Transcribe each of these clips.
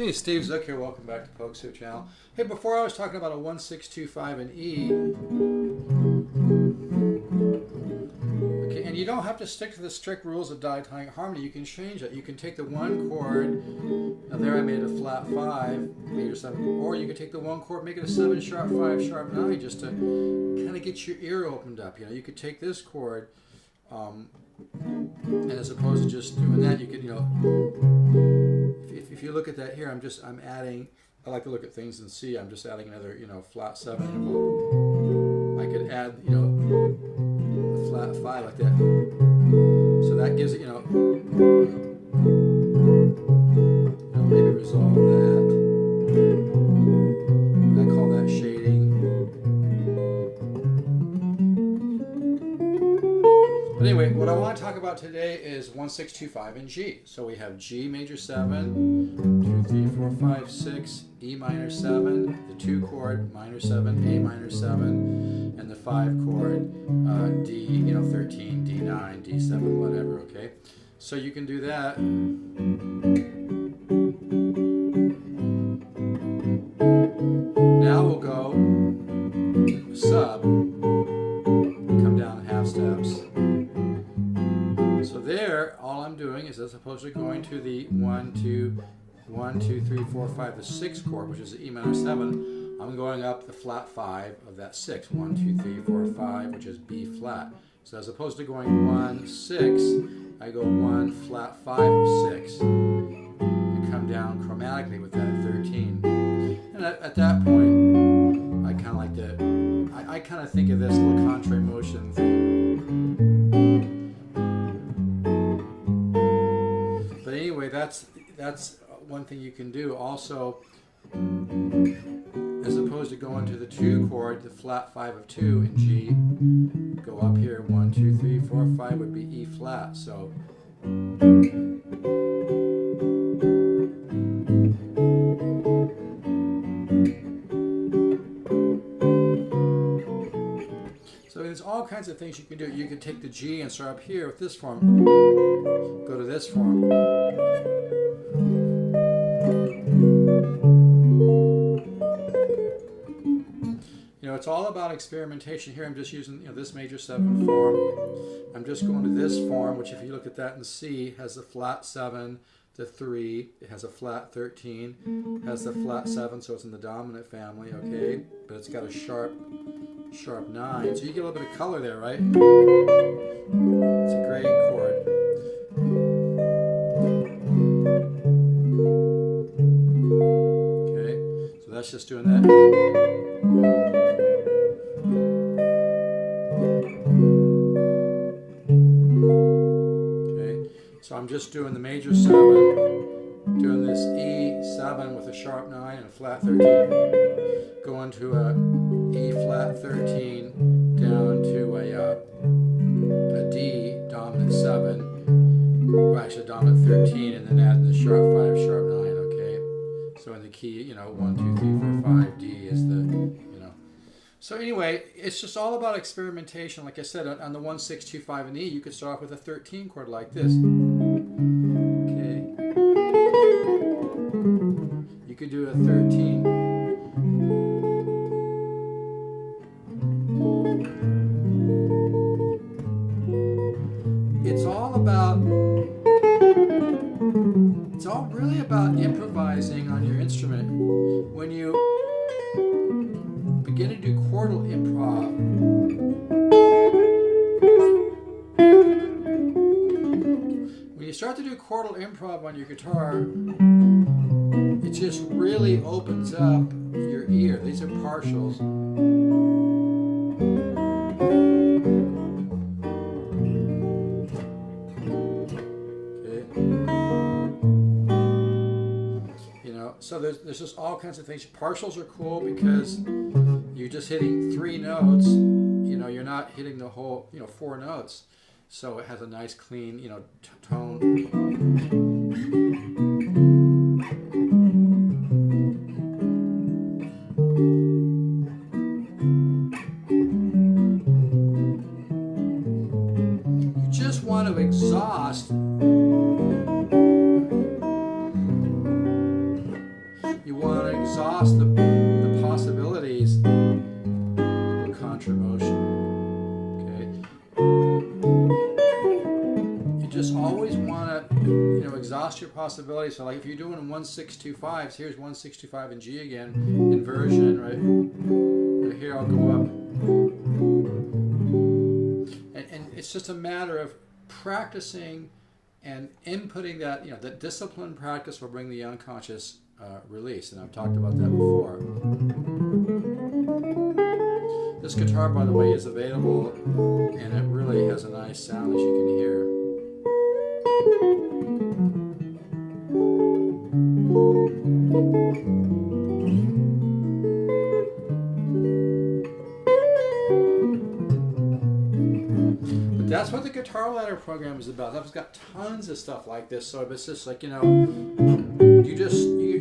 Hey, Steve Zook here. Welcome back to Poke Suit Channel. Hey, before I was talking about a 1625 in E. Okay, and you don't have to stick to the strict rules of diatonic harmony. You can change it. You can take the one chord. Now there I made a flat 5, major 7, or you can take the one chord, make it a 7 sharp 5 sharp 9, just to kind of get your ear opened up. You know, you could take this chord, and as opposed to just doing that, you could, you know. If you look at that here, I'm adding, I like to look at things and see, I'm just adding another, you know, flat 7 interval. I could add, you know, a flat 5 like that. So that gives it, you know, maybe resolve that. I call that shading. But anyway, what I want to talk about today is 1625 in G. So we have G major 7, 2, 3, 4, 5, 6, E minor 7, the 2 chord minor 7, A minor 7, and the 5 chord D, you know, 13, D9, D7, whatever, okay? So you can do that. Now we'll go sub, come down half steps. So there, all I'm doing is, as opposed to going to the 1, 2, 3, 4, 5, the 6 chord, which is the E minor 7, I'm going up the flat 5 of that 6. 1, 2, 3, 4, 5, which is B flat. So as opposed to going 1, 6, I go 1, flat 5 of 6, and come down chromatically with that 13. And at that point, I kind of like to, I kind of think of this little contrary motion thing. But anyway, that's one thing you can do. Also, as opposed to going to the 2 chord, the flat 5 of 2 in G, go up here, 1, 2, 3, 4, 5 would be E flat. So there's all kinds of things you can do. You can take the G and start up here with this form. Go to this form. You know, it's all about experimentation. Here I'm just using, you know, this major 7 form. I'm just going to this form, which if you look at that in C, has a flat 7, the 3, it has a flat 13, has the flat 7, so it's in the dominant family, okay? But it's got a sharp 9, so you get a little bit of color there, right? It's a great chord. Okay, so that's just doing that. Okay, so I'm just doing the major 7, doing this E7 with a sharp 9 and a flat 13, going to a E flat 13 down to a D dominant 7, or actually dominant 13, and then adding the sharp 5, sharp 9, okay? So in the key, you know, 1, 2, 3, 4, 5, D is the, you know. So anyway, it's just all about experimentation. Like I said, on the 1625 in E, you could start off with a 13 chord like this. Okay. You could do a 13. It's all really about improvising on your instrument. When you begin to do chordal improv, when you start to do chordal improv on your guitar, it just really opens up your ear. These are partials. So there's just all kinds of things. Partials are cool because you're just hitting 3 notes. You know, you're not hitting the whole, you know, 4 notes. So it has a nice clean, you know, tone. You just want to exhaust You want to exhaust the possibilities of contra motion. Okay. You just always want to, you know, exhaust your possibilities. So like if you're doing 1-6-2-5s, here's 1-6-2-5 in G again, inversion, right? And here I'll go up. And it's just a matter of practicing and inputting that, you know, that disciplined practice will bring the unconscious release, and I've talked about that before. This guitar, by the way, is available, and it really has a nice sound, as you can hear. That's what the Guitar Ladder program is about. I've got tons of stuff like this. So it's just like, you know,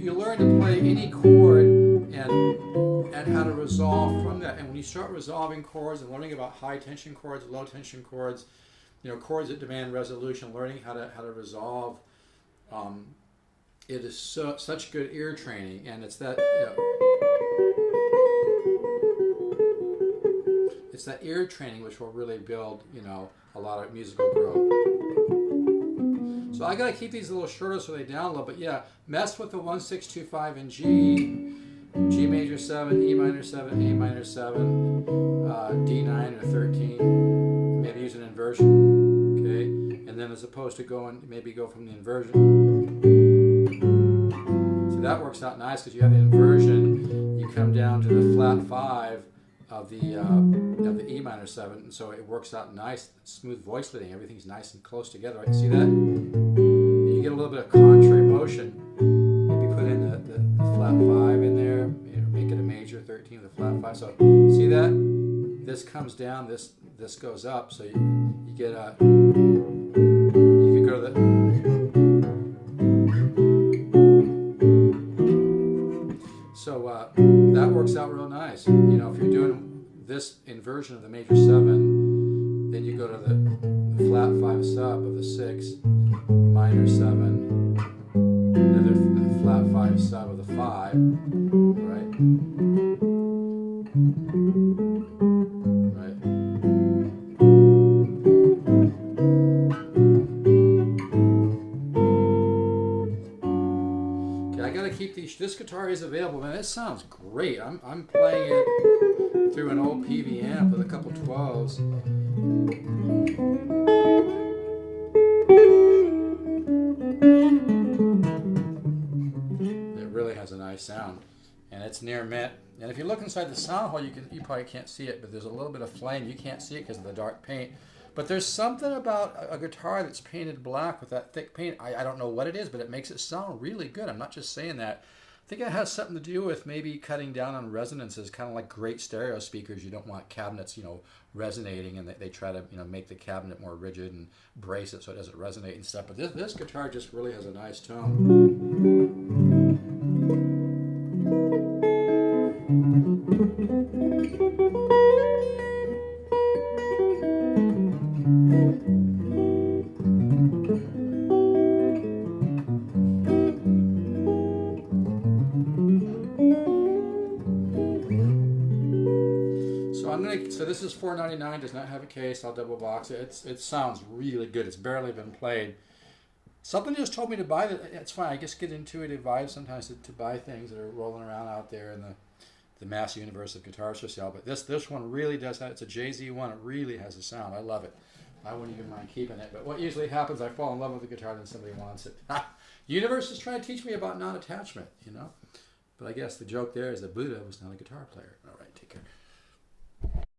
you learn to play any chord and how to resolve from that. And when you start resolving chords and learning about high tension chords, low tension chords, you know, chords that demand resolution, learning how to resolve, it is such good ear training. And it's that, you know, it's that ear training which will really build, you know, a lot of musical growth. So I gotta keep these a little shorter so they download, but yeah, mess with the 1-6-2-5 in G, G major 7, E minor 7, A minor 7, D9 or 13, maybe use an inversion, okay? And then as opposed to maybe go from the inversion. So that works out nice because you have the inversion, you come down to the flat 5 of the E minor 7, and so it works out nice, smooth voice leading. Everything's nice and close together. Right? See that? And you get a little bit of contrary motion. Maybe put in the flat 5 in there. You know, make it a major 13 with a flat 5. So see that? This comes down. This goes up. So you get a. You can go to the. So that works out real nice. You know, if you're doing this inversion of the major 7, then you go to the flat 5 sub of the 6, minor 7, another flat 5 sub of the 5, right? Right. Okay, I gotta keep these. This guitar is available, man. It sounds great. I'm playing it through an old PV amp with a couple 12s. It really has a nice sound, and it's near mint. And if you look inside the sound hole, you probably can't see it, but there's a little bit of flame. You can't see it because of the dark paint. But there's something about a guitar that's painted black with that thick paint. I don't know what it is, but it makes it sound really good. I'm not just saying that. I think it has something to do with maybe cutting down on resonances, kind of like great stereo speakers. You don't want cabinets, you know, resonating, and they try to, you know, make the cabinet more rigid and brace it so it doesn't resonate and stuff. But this guitar just really has a nice tone. So this is $4.99, does not have a case. I'll double box it. It sounds really good. It's barely been played. Something just told me to buy it. It's fine. I just get intuitive vibes sometimes to buy things that are rolling around out there in the mass universe of guitars for sale. But this one really does have. It's a JZ one. It really has a sound. I love it. I wouldn't even mind keeping it. But what usually happens, I fall in love with the guitar, then somebody wants it. Universe is trying to teach me about non-attachment, you know. But I guess the joke there is that Buddha was not a guitar player. All right, take care.